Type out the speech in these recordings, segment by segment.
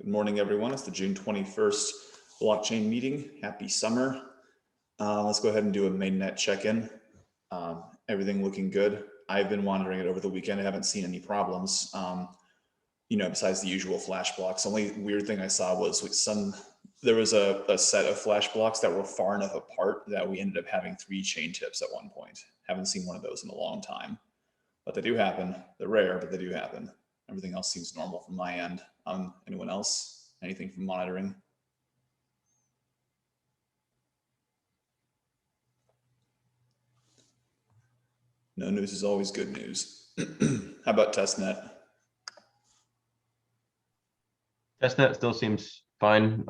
Good morning, everyone. It's the June 21st blockchain meeting. Happy summer. Let's go ahead and do a mainnet check-in. Everything looking good. I've been monitoring it over the weekend. I haven't seen any problems, besides the usual flash blocks. The only weird thing I saw was there was a set of flash blocks that were far enough apart that we ended up having 3 chain tips at one point. Haven't seen one of those in a long time, but they do happen. They're rare, but they do happen. Everything else seems normal from my end. Anyone else? Anything from monitoring? No news is always good news. How about testnet? Testnet still seems fine.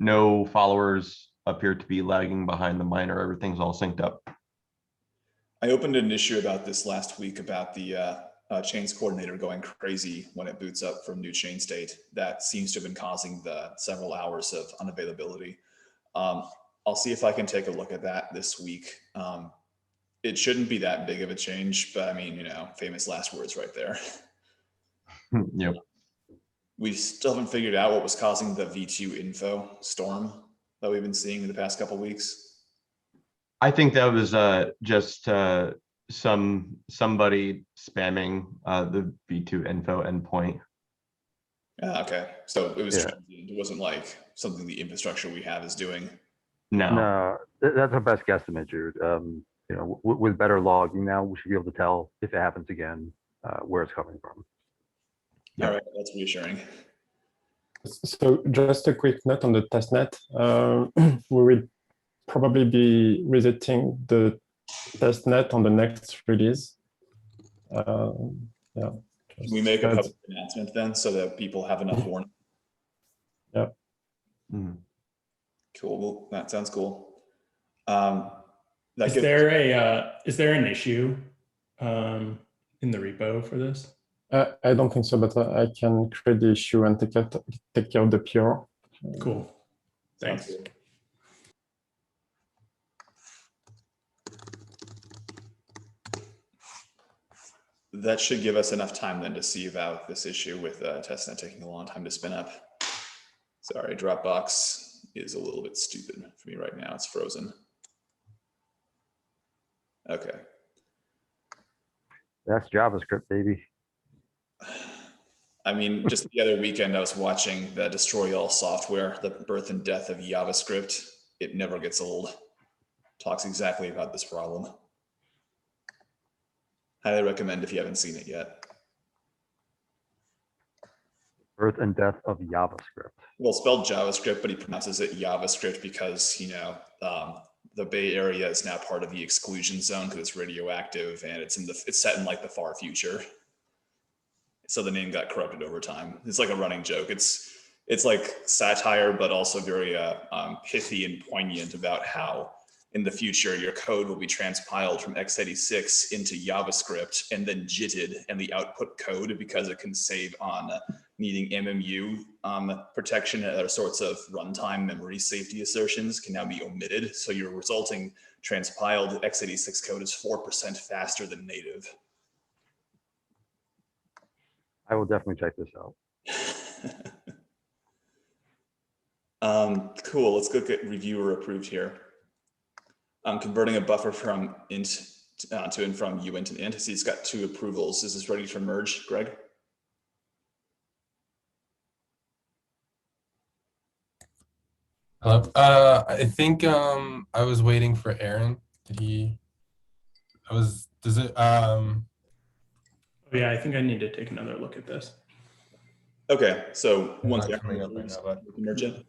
No followers appear to be lagging behind the miner. Everything's all synced up. I opened an issue about this last week about the chains coordinator going crazy when it boots up from new chain state. That seems to have been causing the several hours of unavailability. I'll see if I can take a look at that this week. It shouldn't be that big of a change, but I mean, famous last words right there. Yep. We still haven't figured out what was causing the V2 info storm that we've been seeing in the past couple of weeks. I think that was just somebody spamming the V2 info endpoint. Okay, so it was transient. It wasn't like something the infrastructure we have is doing. No, that's our best guesstimate, Jude. With better logging now, we should be able to tell if it happens again, where it's coming from. Yeah. All right, that's reassuring. So just a quick note on the testnet. We will probably be visiting the testnet on the next release. Yeah. We make a public announcement then so that people have enough warning. Yeah. Mm-hmm. Cool. Well, that sounds cool. Is there an issue in the repo for this? I don't think so, but I can create the issue and take care of the PR. Cool. Thanks. That should give us enough time then to see about this issue with testnet taking a long time to spin up. Sorry, Dropbox is a little bit stupid for me right now. It's frozen. Okay. That's JavaScript, baby. I mean, just the other weekend, I was watching the Destroy All Software, the birth and death of JavaScript. It never gets old. Talks exactly about this problem. Highly recommend if you haven't seen it yet. Birth and death of JavaScript. Well, spelled JavaScript, but he pronounces it JavaScript because, the Bay Area is now part of the exclusion zone because it's radioactive and it's set in like the far future. So the name got corrupted over time. It's like a running joke. It's like satire, but also very pithy and poignant about how in the future your code will be transpiled from x86 into JavaScript and then JITted and the output code, because it can save on needing MMU protection and other sorts of runtime memory safety assertions can now be omitted. So your resulting transpiled x86 code is 4% faster than native. I will definitely check this out. Cool, let's go get reviewer approved here. I'm converting a buffer from int to and from uint and int. See, it's got 2 approvals. Is this ready to merge, Greg? Hello. I think I was waiting for Aaron. Oh yeah, I think I need to take another look at this. Okay, so once coming up right now, but merge it.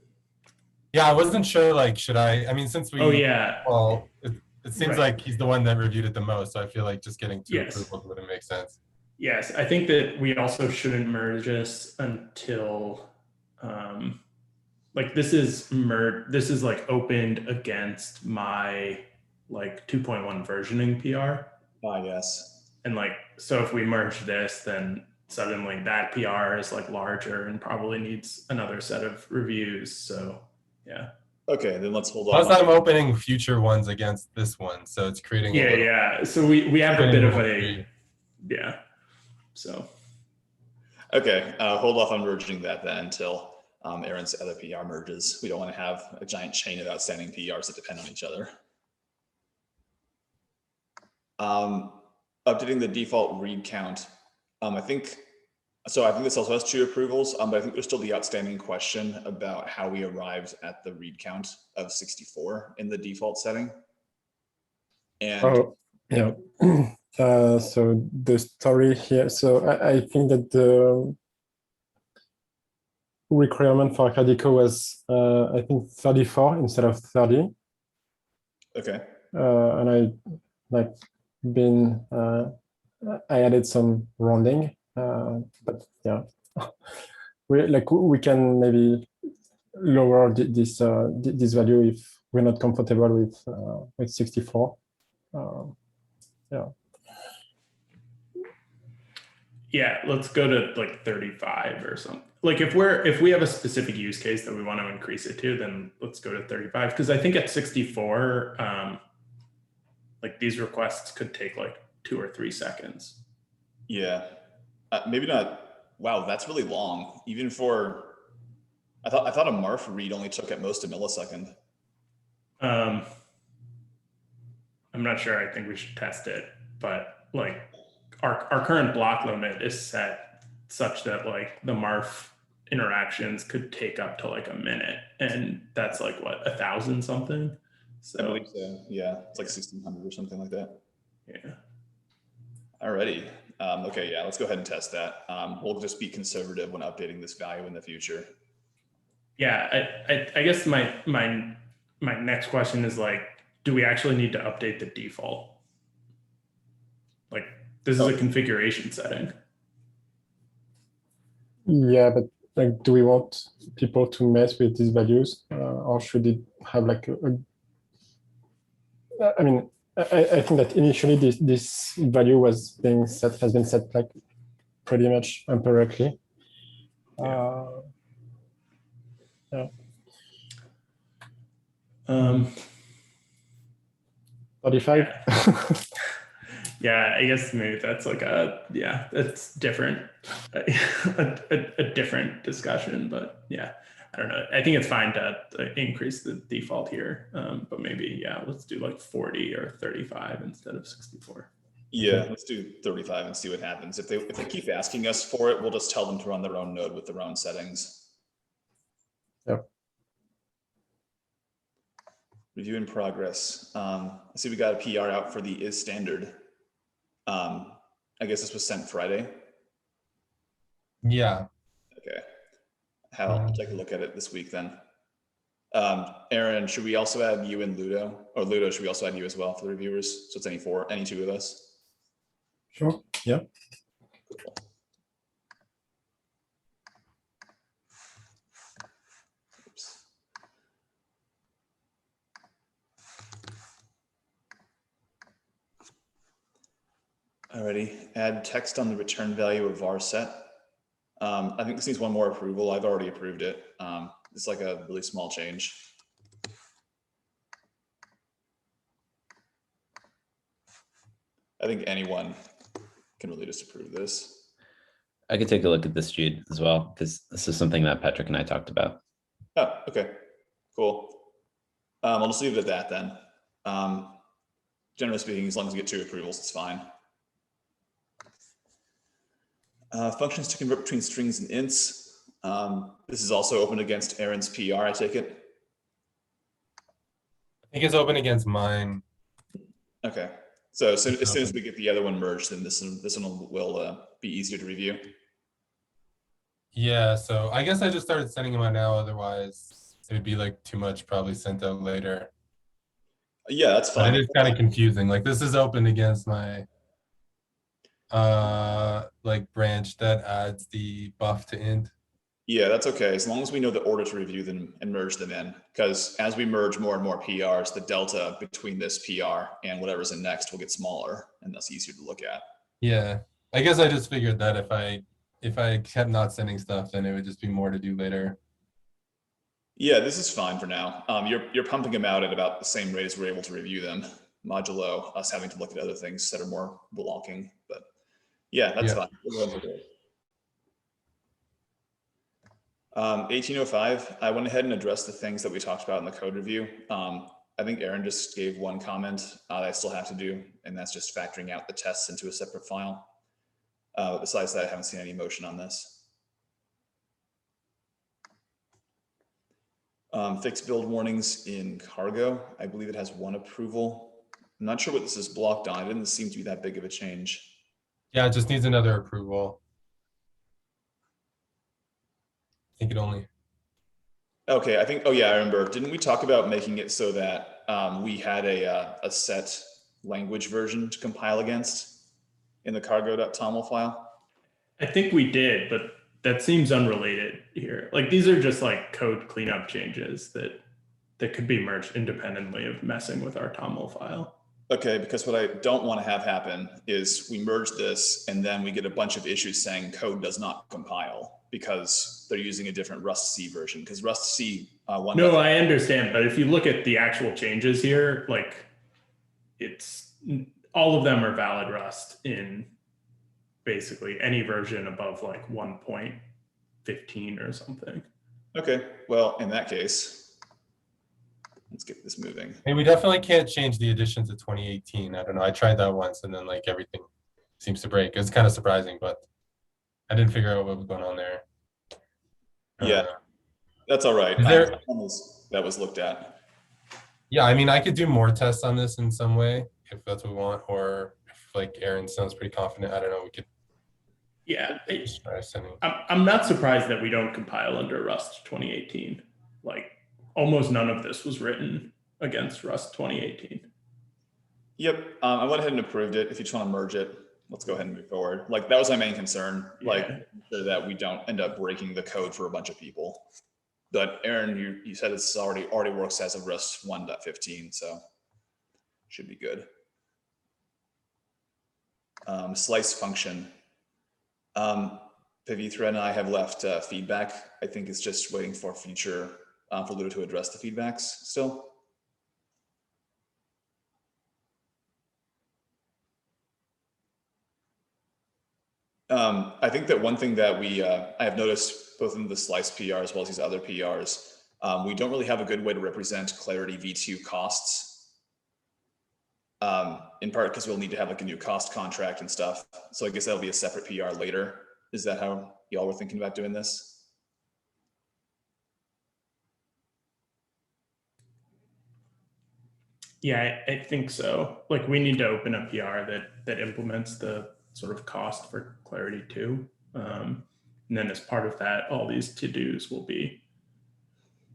Yeah, I wasn't sure, like, should I mean, since we, well, it seems like he's the one that reviewed it the most, so I feel like just getting 2 approvals wouldn't make sense. Yes, I think that we also shouldn't merge this until like this is like opened against my like 2.1 versioning PR. Yes. And like, so if we merge this, then suddenly that PR is like larger and probably needs another set of reviews. So yeah. Okay, then let's hold on. Plus I'm opening future ones against this one, so it's creating So we have a bit of a so okay, hold off on merging that then until Aaron's other PR merges. We don't want to have a giant chain of outstanding PRs that depend on each other. Updating the default read count. I think this also has 2 approvals, but I think there's still the outstanding question about how we arrived at the read count of 64 in the default setting. And yeah. So the story here. So I think that the requirement for Cadico was I think 34 instead of 30. Okay. And I added some rounding, but yeah, we can maybe lower this value if we're not comfortable with 64. Yeah. Yeah, let's go to like 35 or something. Like if we have a specific use case that we want to increase it to, then let's go to 35. Because I think at 64, like these requests could take like 2 or 3 seconds. Yeah, maybe not. Wow, that's really long. Even for, I thought a Marf read only took at most a millisecond. I'm not sure. I think we should test it, but like our current block limit is set such that like the Marf interactions could take up to like a minute, and that's like what, 1,000 something. So I believe so. Yeah, it's like 1,600 or something like that. Yeah. Alrighty. Okay, yeah, let's go ahead and test that. We'll just be conservative when updating this value in the future. Yeah, I guess my next question is like, do we actually need to update the default? Like, this is a configuration setting. Yeah, but like, do we want people to mess with these values, or should it have like I mean, I think that initially this value has been set like pretty much empirically. Yeah. 35. Yeah, I guess maybe that's like that's different, a different discussion, but yeah, I don't know. I think it's fine to increase the default here, but maybe, let's do like 40 or 35 instead of 64. Yeah, let's do 35 and see what happens. If they keep asking us for it, we'll just tell them to run their own node with their own settings. Yep. Review in progress. I see we got a PR out for the is standard. I guess this was sent Friday. Yeah. Okay. I'll take a look at it this week then. Aaron, should we also add you and Ludo? Or Ludo, should we also add you as well for the reviewers? So it's any 2 of us? Sure. Yeah. Cool. Oops. Alrighty, add text on the return value of var set. I think this needs one more approval. I've already approved it. It's like a really small change. I think anyone can really just approve this. I could take a look at this, Jude, as well, because this is something that Patrick and I talked about. Oh, okay, cool. I'll just leave it at that then. Generally speaking, as long as we get 2 approvals, it's fine. Functions to convert between strings and ints. This is also open against Aaron's PR, I take it. I think it's open against mine. Okay, so as soon as we get the other one merged, then this one will be easier to review. Yeah, so I guess I just started sending them out now. Otherwise, it would be like too much probably sent out later. Yeah, that's fine. But it is kind of confusing. Like this is open against my like branch that adds the buff to int. Yeah, that's okay. As long as we know the order to review them and merge them in, because as we merge more and more PRs, the delta between this PR and whatever's in next will get smaller, and that's easier to look at. Yeah, I guess I just figured that if I kept not sending stuff, then it would just be more to do later. Yeah, this is fine for now. You're pumping them out at about the same rate as we're able to review them, modulo us having to look at other things that are more blocking. But yeah, that's fine. 1805, I went ahead and addressed the things that we talked about in the code review. I think Aaron just gave one comment that I still have to do, and that's just factoring out the tests into a separate file. Besides that, I haven't seen any motion on this. Fixed build warnings in cargo. I believe it has one approval. I'm not sure what this is blocked on. It didn't seem to be that big of a change. Yeah, it just needs another approval. I think it only. Okay, I think, oh yeah, I remember. Didn't we talk about making it so that we had a set language version to compile against in the cargo.toml file? I think we did, but that seems unrelated here. Like these are just like code cleanup changes that could be merged independently of messing with our TOML file. Okay, because what I don't want to have happen is we merge this and then we get a bunch of issues saying code does not compile because they're using a different Rust C version. Because Rust C one. No, I understand, but if you look at the actual changes here, like it's all of them are valid Rust in basically any version above like 1.15 or something. Okay, well, in that case, let's get this moving. I mean, we definitely can't change the additions of 2018. I don't know. I tried that once and then like everything seems to break. It's kind of surprising, but I didn't figure out what was going on there. Yeah, that's all right. That was looked at. Yeah, I mean, I could do more tests on this in some way if that's what we want, or if like Aaron sounds pretty confident. I don't know. We could. Yeah, try sending. I'm not surprised that we don't compile under Rust 2018. Like almost none of this was written against Rust 2018. Yep, I went ahead and approved it. If you just want to merge it, let's go ahead and move forward. Like that was my main concern, like so that we don't end up breaking the code for a bunch of people. But Aaron, you said it's already works as of Rust 1.15, so should be good. Slice function. Pavithra and I have left feedback. I think it's just waiting for future for Ludo to address the feedbacks still. I think that one thing that I have noticed both in the Slice PR as well as these other PRs, we don't really have a good way to represent Clarity V2 costs. In part because we'll need to have like a new cost contract and stuff. So I guess that'll be a separate PR later. Is that how y'all were thinking about doing this? Yeah, I think so. Like we need to open a PR that implements the sort of cost for Clarity 2. And then as part of that, all these to-dos will be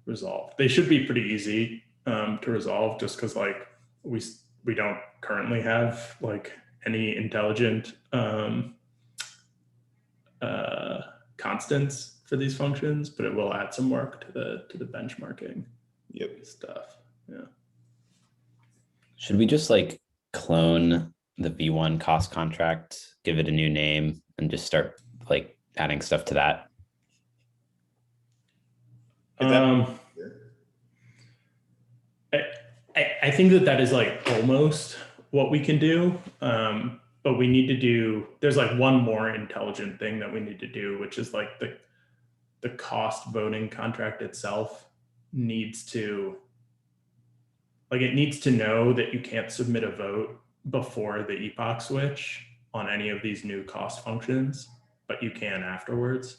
resolved. They should be pretty easy to resolve just because like we don't currently have like any intelligent constants for these functions, but it will add some work to the benchmarking stuff. Yeah. Should we just like clone the V1 cost contract, give it a new name, and just start like adding stuff to that? I think that is like almost what we can do, but we need to do, there's like one more intelligent thing that we need to do, which is like the cost voting contract itself needs to, like it needs to know that you can't submit a vote before the epoch switch on any of these new cost functions, but you can afterwards.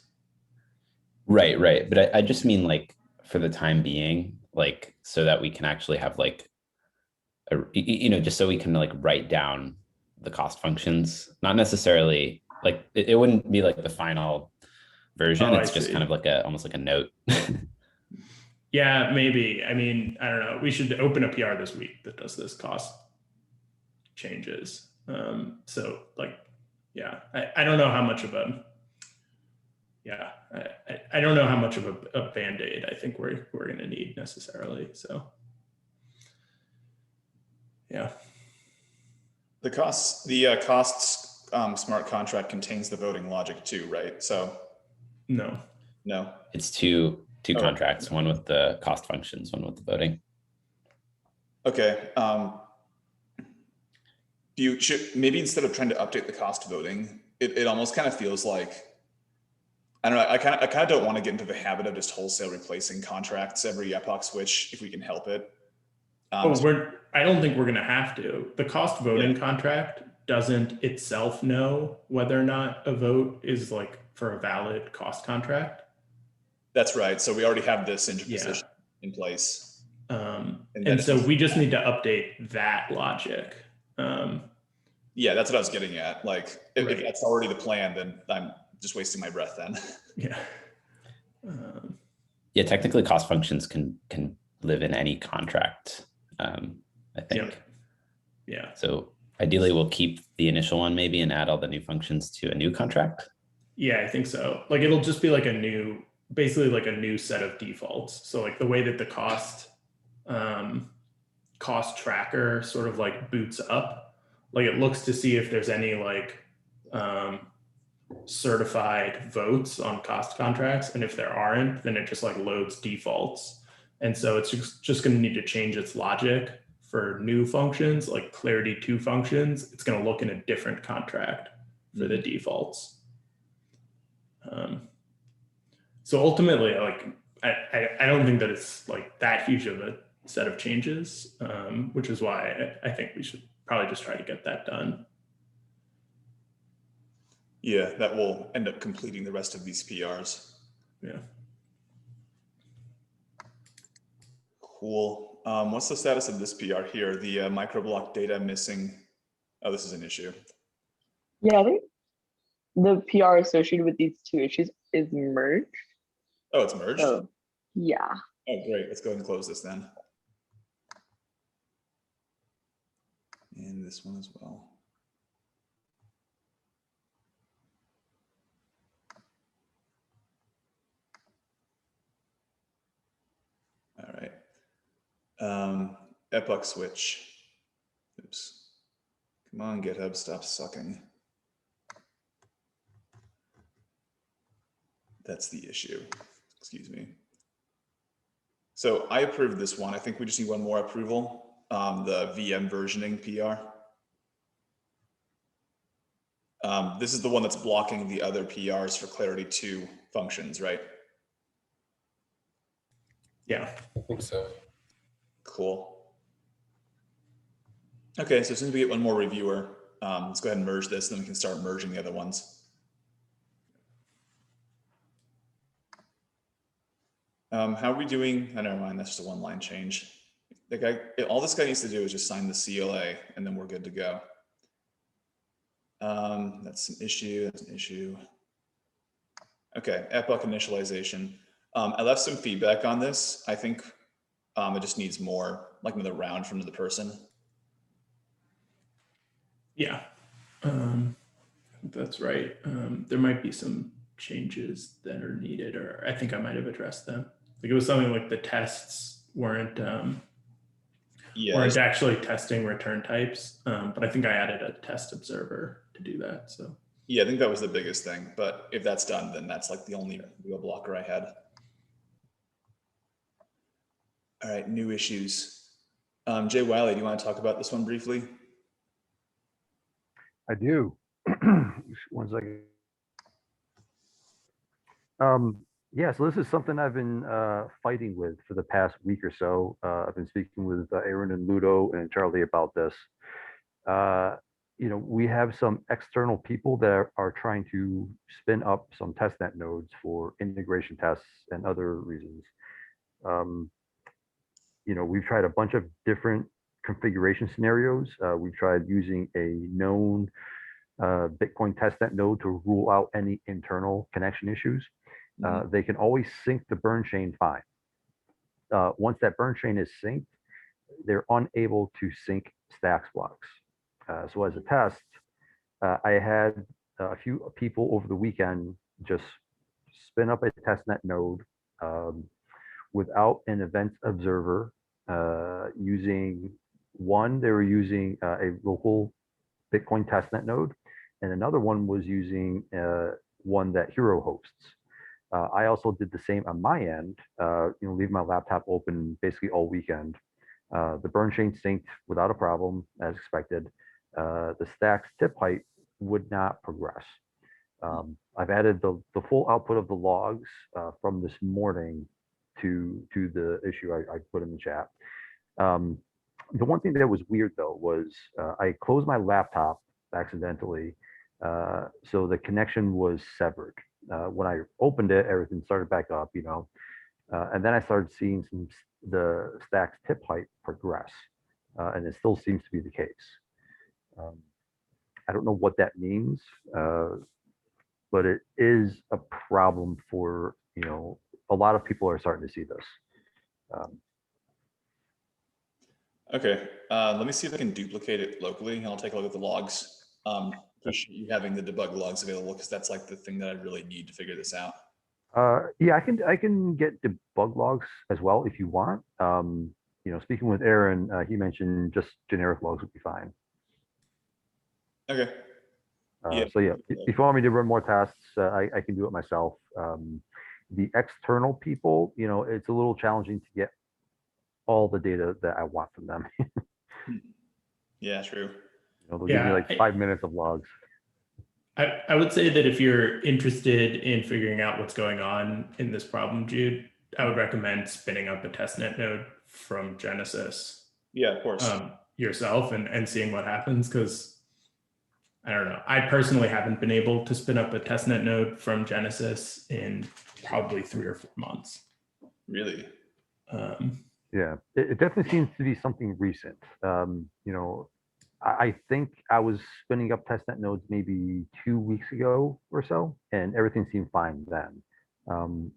Right. But I just mean like for the time being, like so that we can actually have like just so we can like write down the cost functions, not necessarily like it wouldn't be like the final version. It's just kind of like almost like a note. Yeah, maybe. I mean, I don't know. We should open a PR this week that does this cost changes. So like, yeah, I don't know how much of a, I don't know how much of a Band-Aid I think we're going to need necessarily. So yeah. The costs smart contract contains the voting logic too, right? So no. It's two contracts, one with the cost functions, one with the voting. Okay. You should maybe instead of trying to update the cost voting, it almost kind of feels like I don't know. I kind of don't want to get into the habit of just wholesale replacing contracts every epoch switch if we can help it. I don't think we're going to have to. The cost voting contract doesn't itself know whether or not a vote is like for a valid cost contract. That's right. So we already have this interposition in place. And so we just need to update that logic. Yeah, that's what I was getting at. Like, if that's already the plan, then I'm just wasting my breath then. Yeah. Yeah, technically cost functions can live in any contract, I think. Yeah. So ideally we'll keep the initial one maybe and add all the new functions to a new contract. Yeah, I think so. Like it'll just be like basically like a new set of defaults. So like the way that the cost tracker sort of like boots up, like it looks to see if there's any like certified votes on cost contracts. And if there aren't, then it just like loads defaults. And so it's just going to need to change its logic for new functions, like Clarity 2 functions. It's going to look in a different contract for the defaults. So ultimately, like, I don't think that it's like that huge of a set of changes, which is why I think we should probably just try to get that done. Yeah, that will end up completing the rest of these PRs. Yeah. Cool. What's the status of this PR here? The microblock data missing. Oh, this is an issue. Yeah, I think the PR associated with these two issues is merged. Oh, it's merged? So, yeah. Oh, great. Let's go ahead and close this then. And this one as well. All right. Epoch switch. Oops. Come on, GitHub, stop sucking. That's the issue. Excuse me. So I approved this one. I think we just need one more approval. The VM versioning PR. This is the one that's blocking the other PRs for Clarity 2 functions, right? Yeah, I think so. Cool. Okay, so as soon as we get one more reviewer, let's go ahead and merge this, then we can start merging the other ones. How are we doing? I never mind, that's just a one-line change. The guy, all this guy needs to do is just sign the CLA, and then we're good to go. That's an issue. That's an issue. Okay, epoch initialization. I left some feedback on this. I think it just needs more, like another round from the person. Yeah, that's right. There might be some changes that are needed, or I think I might have addressed them. Like it was something like the tests weren't actually testing return types, but I think I added a test observer to do that. So yeah, I think that was the biggest thing. But if that's done, then that's like the only real blocker I had. All right, new issues. Jay Wiley, do you want to talk about this one briefly? I do. 1 second. Yeah, so this is something I've been fighting with for the past week or so. I've been speaking with Aaron and Ludo and Charlie about this. You know, we have some external people that are trying to spin up some testnet nodes for integration tests and other reasons. You know, we've tried a bunch of different configuration scenarios. We've tried using a known Bitcoin testnet node to rule out any internal connection issues. They can always sync the burn chain fine. Once that burn chain is synced, they're unable to sync stacks blocks. So as a test, I had a few people over the weekend just spin up a testnet node without an event observer, using they were using a local Bitcoin testnet node, and another one was using one that Hero hosts. I also did the same on my end, leave my laptop open basically all weekend. The burn chain synced without a problem, as expected. The stack's tip height would not progress. I've added the full output of the logs from this morning to the issue I put in the chat. The one thing that was weird though was I closed my laptop accidentally, so the connection was severed. When I opened it, everything started back up, and then I started seeing the stack's tip height progress, and it still seems to be the case. I don't know what that means, but it is a problem for, a lot of people are starting to see this. Okay, let me see if I can duplicate it locally, and I'll take a look at the logs. Appreciate you having the debug logs available, because that's like the thing that I really need to figure this out. Yeah, I can get debug logs as well if you want. Speaking with Aaron, he mentioned just generic logs would be fine. Okay. Yeah. So yeah, if you want me to run more tasks, I can do it myself. The external people, it's a little challenging to get all the data that I want from them. Yeah, true. They'll give me like 5 minutes of logs. I would say that if you're interested in figuring out what's going on in this problem, Jude, I would recommend spinning up a testnet node from Genesis. Yeah, of course. Yourself and seeing what happens, because I don't know. I personally haven't been able to spin up a testnet node from Genesis in probably 3 or 4 months. Really? Yeah, it definitely seems to be something recent. I think I was spinning up testnet nodes maybe 2 weeks ago or so, and everything seemed fine then.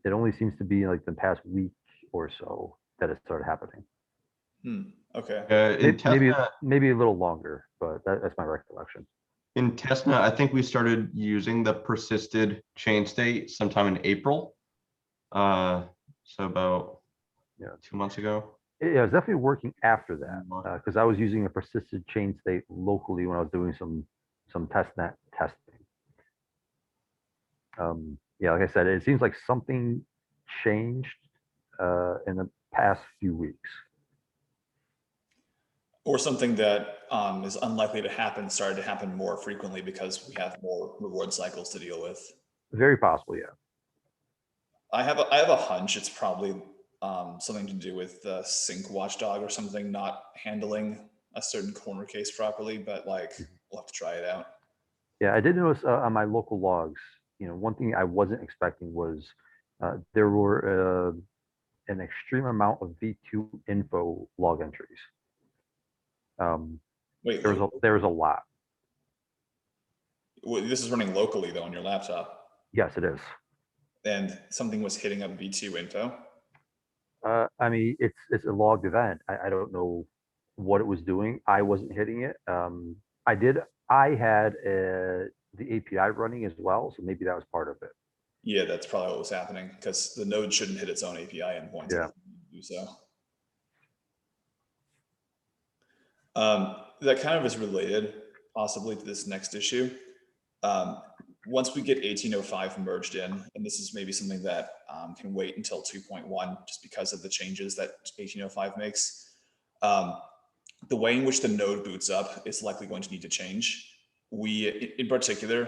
It only seems to be like the past week or so that it started happening. Okay. Maybe a little longer, but that's my recollection. In testnet, I think we started using the persisted chain state sometime in April. So about 2 months ago. Yeah, it was definitely working after that, because I was using a persisted chain state locally when I was doing some testnet testing. Yeah, like I said, it seems like something changed in the past few weeks. Or something that is unlikely to happen started to happen more frequently because we have more reward cycles to deal with. Very possible, yeah. I have a hunch it's probably something to do with the sync watchdog or something not handling a certain corner case properly, but like we'll have to try it out. Yeah, I did notice on my local logs, one thing I wasn't expecting was there were an extreme amount of V2 info log entries. Wait, there was a lot. Well, this is running locally though on your laptop. Yes, it is. And something was hitting up V2 info. I mean, it's a logged event. I don't know what it was doing. I wasn't hitting it. I had the API running as well, so maybe that was part of it. Yeah, that's probably what was happening, because the node shouldn't hit its own API endpoints. Yeah. Do so. That kind of is related possibly to this next issue. Once we get 1805 merged in, and this is maybe something that can wait until 2.1 just because of the changes that 1805 makes, the way in which the node boots up is likely going to need to change. In particular,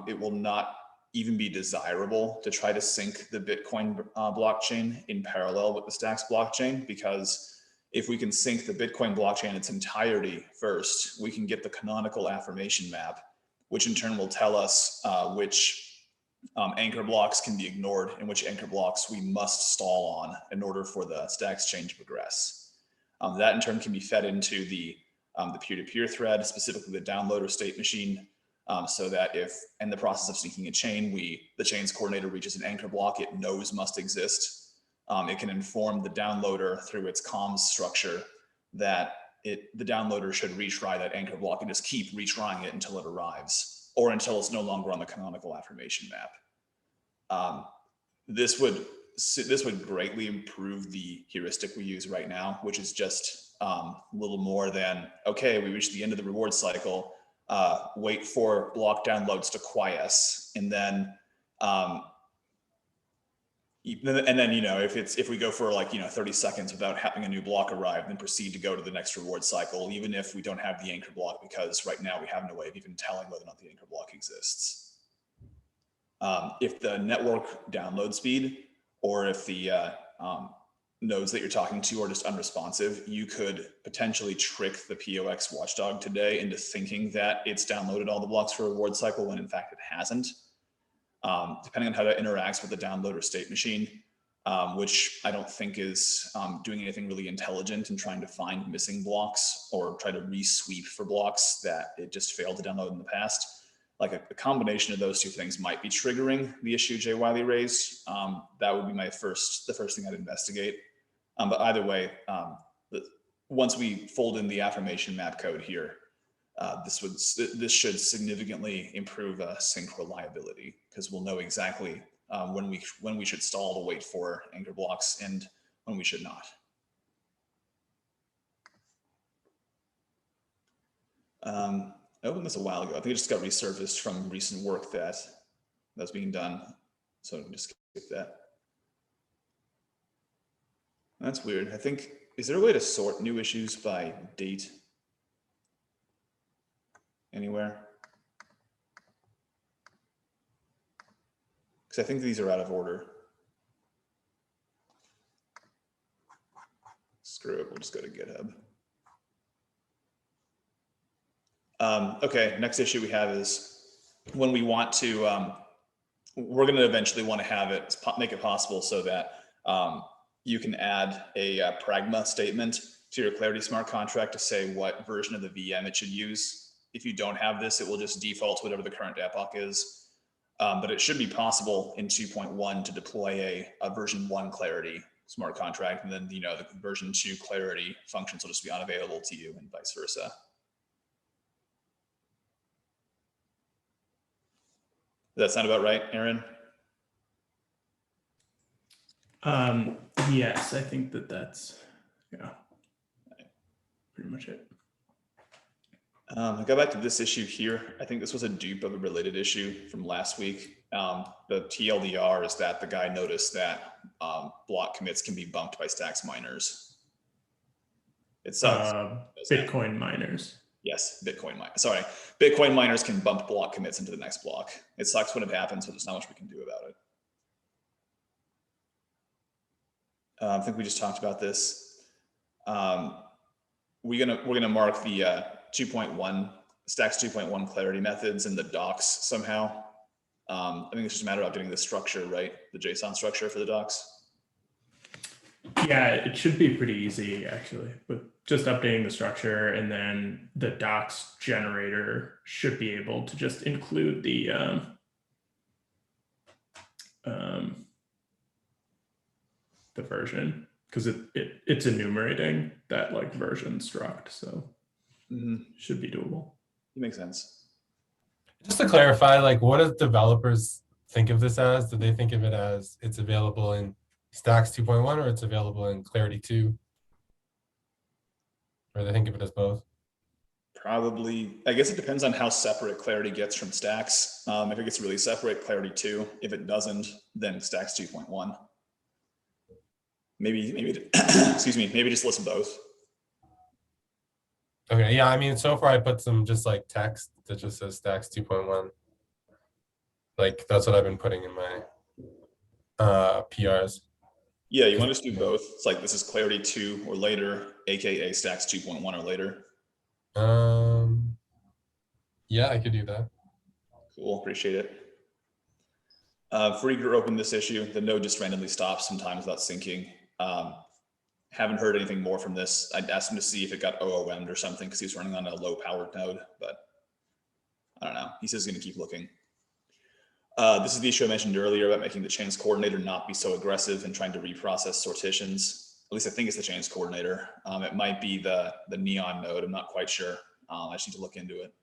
it will not even be desirable to try to sync the Bitcoin blockchain in parallel with the Stacks blockchain, because if we can sync the Bitcoin blockchain in its entirety first, we can get the canonical affirmation map, which in turn will tell us which anchor blocks can be ignored and which anchor blocks we must stall on in order for the Stacks chain to progress. That in turn can be fed into the peer-to-peer thread, specifically the downloader state machine, so that if in the process of syncing a chain, the chain's coordinator reaches an anchor block it knows must exist, it can inform the downloader through its comms structure that the downloader should retry that anchor block and just keep retrying it until it arrives, or until it's no longer on the canonical affirmation map. This would greatly improve the heuristic we use right now, which is just a little more than, okay, we reached the end of the reward cycle, wait for block downloads to quiesce, and then if we go for 30 seconds without having a new block arrive, then proceed to go to the next reward cycle, even if we don't have the anchor block, because right now we have no way of even telling whether or not the anchor block exists. if the network download speed or if the nodes that you're talking to are just unresponsive, you could potentially trick the POX watchdog today into thinking that it's downloaded all the blocks for a reward cycle when in fact it hasn't. Depending on how that interacts with the download or state machine, which I don't think is doing anything really intelligent in trying to find missing blocks or try to re-sweep for blocks that it just failed to download in the past. Like a combination of those two things might be triggering the issue Jay Wiley raised. That would be the first thing I'd investigate. But either way, once we fold in the affirmation map code here, this should significantly improve sync reliability because we'll know exactly when we should stall to wait for anchor blocks and when we should not. I opened this a while ago. I think it just got resurfaced from recent work that's being done. So I can just skip that. That's weird. I think, is there a way to sort new issues by date anywhere? Because I think these are out of order. Screw it, we'll just go to GitHub. Okay, next issue we have is when we want to, we're going to eventually want to have it, make it possible so that you can add a pragma statement to your Clarity Smart contract to say what version of the VM it should use. If you don't have this, it will just default to whatever the current epoch is. But it should be possible in 2.1 to deploy a version 1 Clarity Smart contract, and then the version 2 Clarity functions will just be unavailable to you and vice versa. Does that sound about right, Aaron? Yes, I think that's pretty much it. I go back to this issue here. I think this was a dupe of a related issue from last week. The TLDR is that the guy noticed that block commits can be bumped by Stacks miners. It sucks. Bitcoin miners. Yes, Bitcoin miners can bump block commits into the next block. It sucks when it happens, but there's not much we can do about it. I think we just talked about this. We're gonna mark the 2.1 Stacks 2.1 Clarity methods in the docs somehow. I think it's just a matter of updating the structure, right? The JSON structure for the docs. Yeah, it should be pretty easy actually, but just updating the structure, and then the docs generator should be able to just include the version, because it's enumerating that like version struct, so should be doable. It makes sense. Just to clarify, like, what do developers think of this as? Do they think of it as it's available in Stacks 2.1 or it's available in Clarity 2? Or they think of it as both? Probably, I guess it depends on how separate Clarity gets from Stacks. If it gets really separate, Clarity 2. If it doesn't, then Stacks 2.1. Maybe excuse me, maybe just list both. Okay, yeah, I mean, so far I put some just like text that just says Stacks 2.1. Like, that's what I've been putting in my PRs. Yeah, you want to just do both. It's like, this is Clarity 2 or later, AKA Stacks 2.1 or later. Yeah, I could do that. Cool, appreciate it. Freaker opened this issue. The node just randomly stops sometimes without syncing. Haven't heard anything more from this. I'd asked him to see if it got OOM'd or something because he's running on a low powered node, but I don't know. He says he's going to keep looking. This is the issue I mentioned earlier about making the chains coordinator not be so aggressive and trying to reprocess sortitions. At least I think it's the chains coordinator. It might be the neon node. I'm not quite sure. I just need to look into it.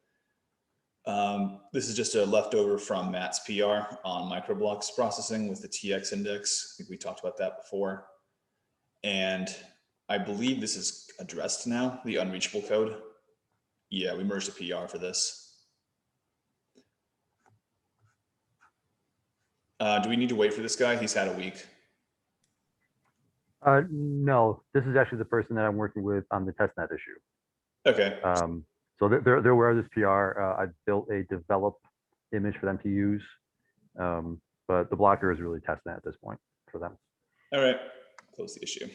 This is just a leftover from Matt's PR on microblocks processing with the TX index. I think we talked about that before. And I believe this is addressed now, the unreachable code. Yeah, we merged a PR for this. Do we need to wait for this guy? He's had a week. No, this is actually the person that I'm working with on the testnet issue. Okay. So they're aware of this PR. I built a develop image for them to use. But the blocker is really testnet at this point for them. All right, close the issue.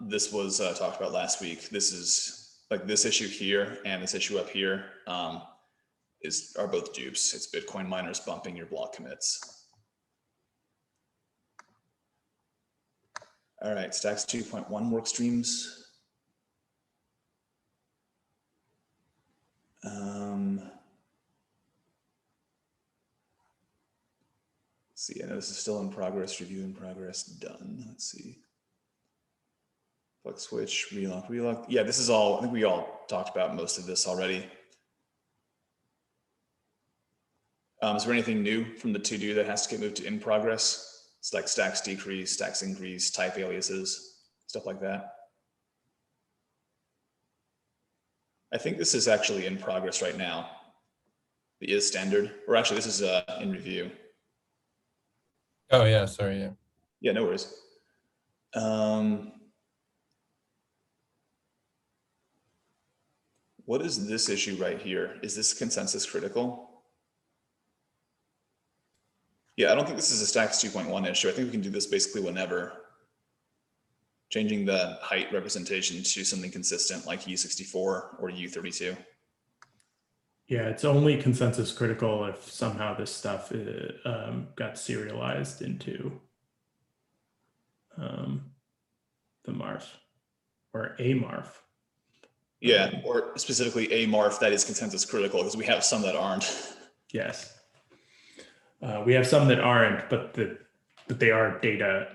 This was talked about last week. This is like this issue here and this issue up here are both dupes. It's Bitcoin miners bumping your block commits. All right, Stacks 2.1 work streams. Let's see, I know this is still in progress, review in progress, done. Let's see. Flex switch, relock. Yeah, this is all, I think we all talked about most of this already. Is there anything new from the to-do that has to get moved to in progress? It's like stacks decrease, stacks increase, type aliases, stuff like that. I think this is actually in progress right now. The is standard, or actually this is in review. Oh yeah, sorry, yeah. Yeah, no worries. What is this issue right here? Is this consensus critical? Yeah, I don't think this is a Stacks 2.1 issue. I think we can do this basically whenever. Changing the height representation to something consistent like U64 or U32. Yeah, it's only consensus critical if somehow this stuff got serialized into the Marf or a Marf. Yeah, or specifically a Marf that is consensus critical, because we have some that aren't. Yes. We have some that aren't, but they are data,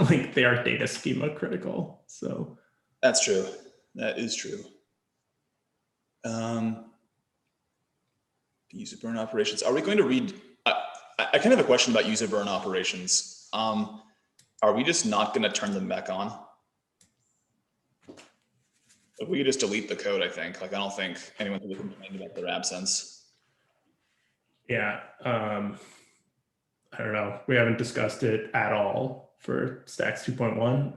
like they are data schema critical. So That's true. That is true. User burn operations. Are we going to read? I kind of have a question about user burn operations. Are we just not going to turn them back on? If we could just delete the code, I think. Like, I don't think anyone would complain about their absence. yeah, I don't know. We haven't discussed it at all for Stacks 2.1.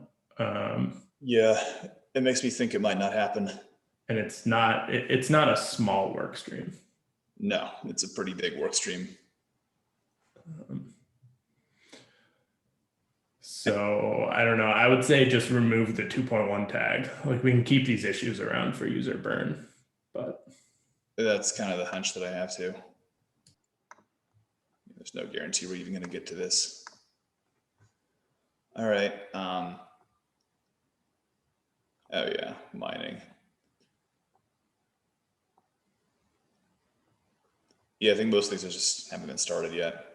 Yeah, it makes me think it might not happen. And it's not a small work stream. No, it's a pretty big work stream. So I don't know. I would say just remove the 2.1 tag. Like we can keep these issues around for user burn, but That's kind of the hunch that I have too. There's no guarantee we're even going to get to this. All right. Oh yeah, mining. Yeah, I think most of these are just haven't been started yet.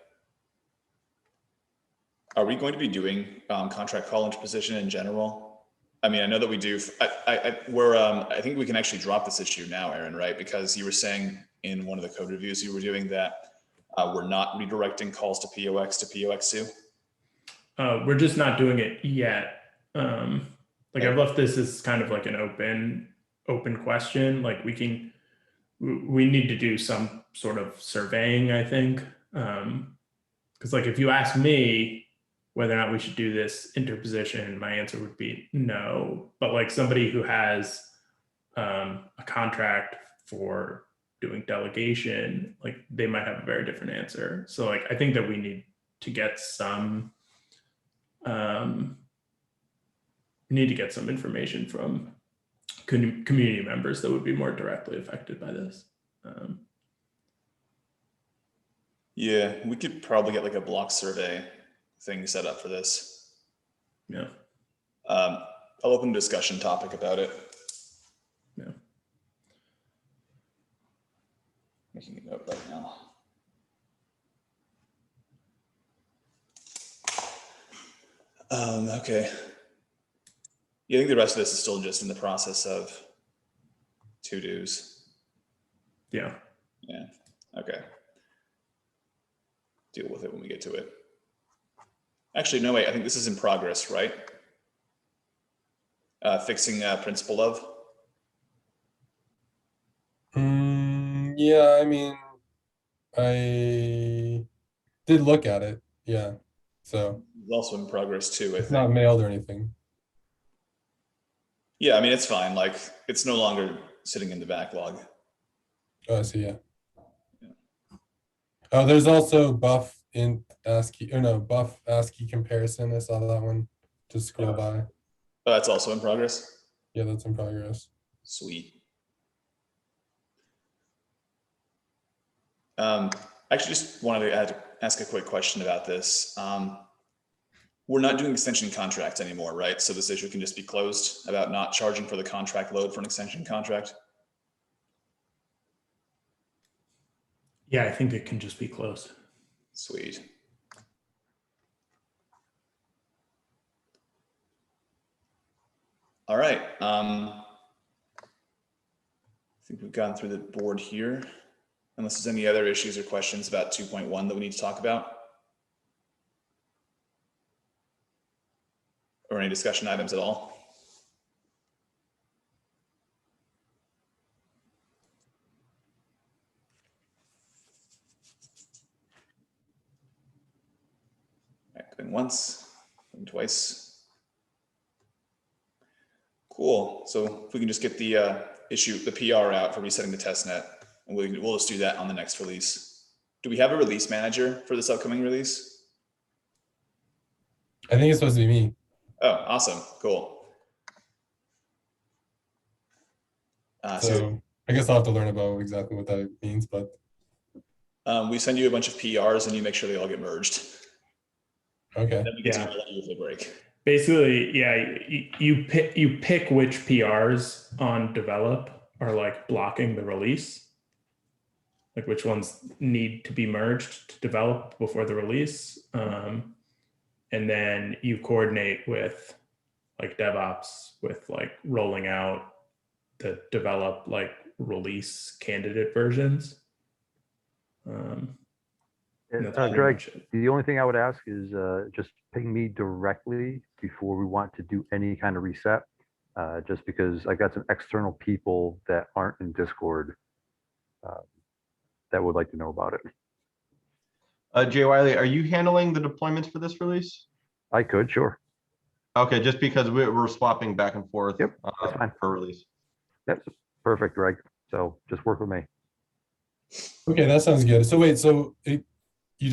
Are we going to be doing contract call interposition in general? I mean, I know that we do. I think we can actually drop this issue now, Aaron, right? Because you were saying in one of the code reviews you were doing that we're not redirecting calls to POX to POX2. we're just not doing it yet. Like I've left this as kind of like an open question. Like we need to do some sort of surveying, I think. Because like if you ask me whether or not we should do this interposition, my answer would be no. But like somebody who has a contract for doing delegation, like they might have a very different answer. So like I think that we need to get some information from community members that would be more directly affected by this. Yeah, we could probably get like a block survey thing set up for this. Yeah. I'll open a discussion topic about it. Yeah. Making a note right now. Okay. Yeah, I think the rest of this is still just in the process of to-dos. Yeah. Yeah, okay. Deal with it when we get to it. Actually, no, wait, I think this is in progress, right? Fixing principle of. Yeah, I mean, I did look at it. Yeah, so It's also in progress too, I it's think. not mailed or anything. Yeah, I mean, it's fine. Like, it's no longer sitting in the backlog. Oh, I see. Yeah. Yeah. Oh, there's also buff in ASCII, or no, buff ASCII comparison. I saw that one. Just scroll by. Oh, that's also in progress. Yeah, that's in progress. Sweet. Actually, just wanted to ask a quick question about this. We're not doing extension contracts anymore, right? So this issue can just be closed about not charging for the contract load for an extension contract. Yeah, I think it can just be closed. Sweet. All right. I think we've gone through the board here. Unless there's any other issues or questions about 2.1 that we need to talk about. Or any discussion items at all. All right, going once, going twice. Cool. So if we can just get the the PR out for resetting the test net, and we'll just do that on the next release. Do we have a release manager for this upcoming release? I think it's supposed to be me. Oh, awesome. Cool. So I guess I'll have to learn about exactly what that means, but we send you a bunch of PRs and you make sure they all get merged. okay. Then we get Yeah. to let you if they break. Basically, yeah, you pick which PRs on develop are like blocking the release, like which ones need to be merged to develop before the release, and then you coordinate with like DevOps with like rolling out the develop like release candidate versions. And that's pretty Greg, much it. the only thing I would ask is just ping me directly before we want to do any kind of reset, just because I've got some external people that aren't in Discord that would like to know about it. Jay Wiley, are you handling the deployments for this release? I could, sure. Okay, just because we're swapping back and forth Yep, that's fine. per release. That's perfect, Greg. So just work with me. Okay, that sounds good. So wait, so you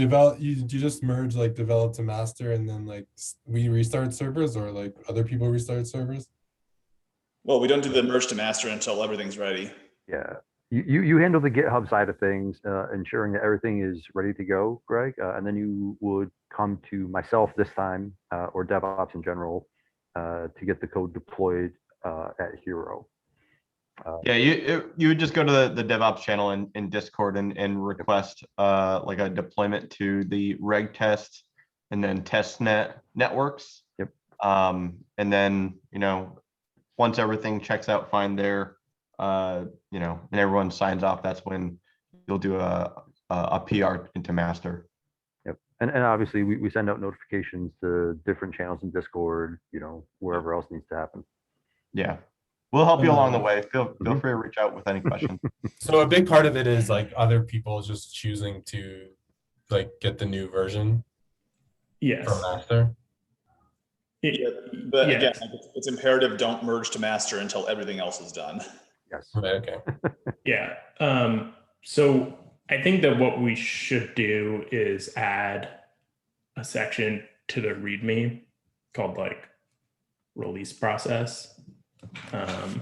just merge like develop to master and then like we restart servers, or like other people restart servers? Well, we don't do the merge to master until everything's ready. Yeah. You handle the GitHub side of things, ensuring that everything is ready to go, Greg, and then you would come to myself this time, or DevOps in general, to get the code deployed at Hero. Yeah, you would just go to the DevOps channel in Discord and request like a deployment to the reg test and then testnet networks. Yep. And then, once everything checks out fine there, and everyone signs off, that's when you'll do a PR into master. Yep. And obviously we send out notifications to different channels in Discord, wherever else needs to happen. Yeah. We'll help you along the way. Feel free to reach out with any questions. So a big part of it is like other people just choosing to like get the new version Yes. from master. Yeah, but Yeah. again, it's imperative don't merge to master until everything else is done. Yes. Right, okay. Yeah. So I think that what we should do is add a section to the README called like release process, that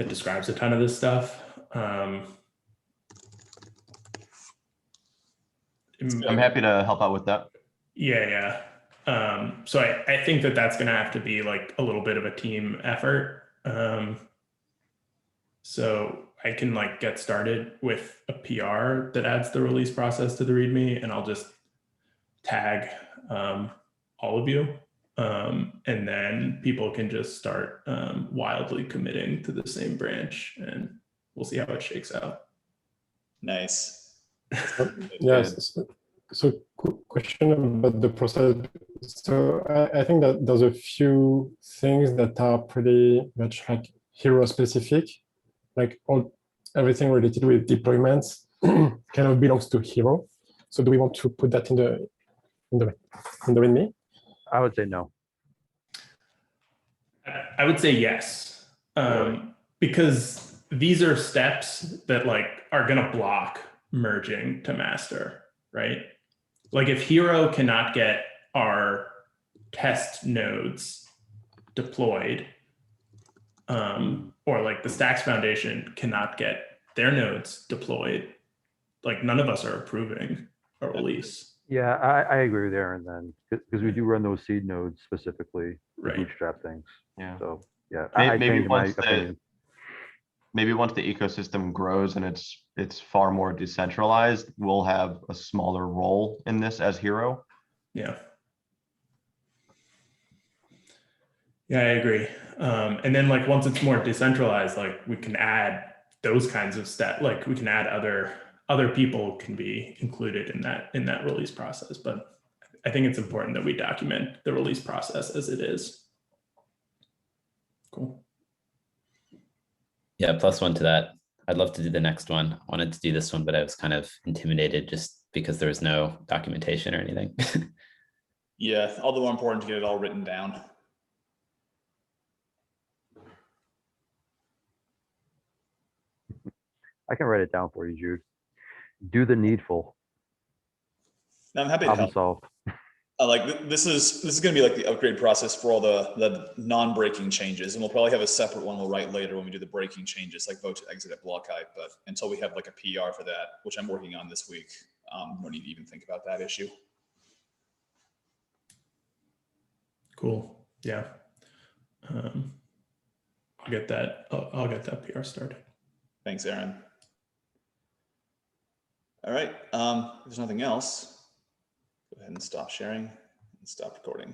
describes a ton of this stuff. I'm happy to help out with that. Yeah. So I think that that's going to have to be like a little bit of a team effort. So I can like get started with a PR that adds the release process to the README, and I'll just tag all of you. And then people can just start wildly committing to the same branch, and we'll see how it shakes out. Nice. Yes. So question about the process. So I think that there's a few things that are pretty much like Hero specific, like everything related with deployments kind of belongs to Hero. So do we want to put that in the README? I would say no. I would say yes, because these are steps that like are going to block merging to master, right? Like if Hero cannot get our test nodes deployed, or like the Stacks Foundation cannot get their nodes deployed, like none of us are approving a release. Yeah, I agree with Aaron then, because we do run those seed nodes specifically to Right. bootstrap things. Yeah. So, yeah, Maybe I changed my once the- opinion. Maybe once the ecosystem grows and it's far more decentralized, we'll have a smaller role in this as Hero. Yeah. Yeah, I agree. And then like once it's more decentralized, like we can add those kinds of like we can add other people can be included in that release process. But I think it's important that we document the release process as it is. Cool. Yeah, +1 to that. I'd love to do the next one. I wanted to do this one, but I was kind of intimidated just because there was no documentation or anything. Yeah, all the more important to get it all written down. I can write it down for you, Jude. Do the needful. Now, I'm happy to Problem help. solved. Like this is going to be like the upgrade process for all the non-breaking changes, and we'll probably have a separate one we'll write later when we do the breaking changes, like vote to exit at block height. But until we have like a PR for that, which I'm working on this week, no need to even think about that issue. Cool. Yeah. I'll get that. I'll get that PR started. Thanks, Aaron. All right. If there's nothing else, go ahead and stop sharing and stop recording.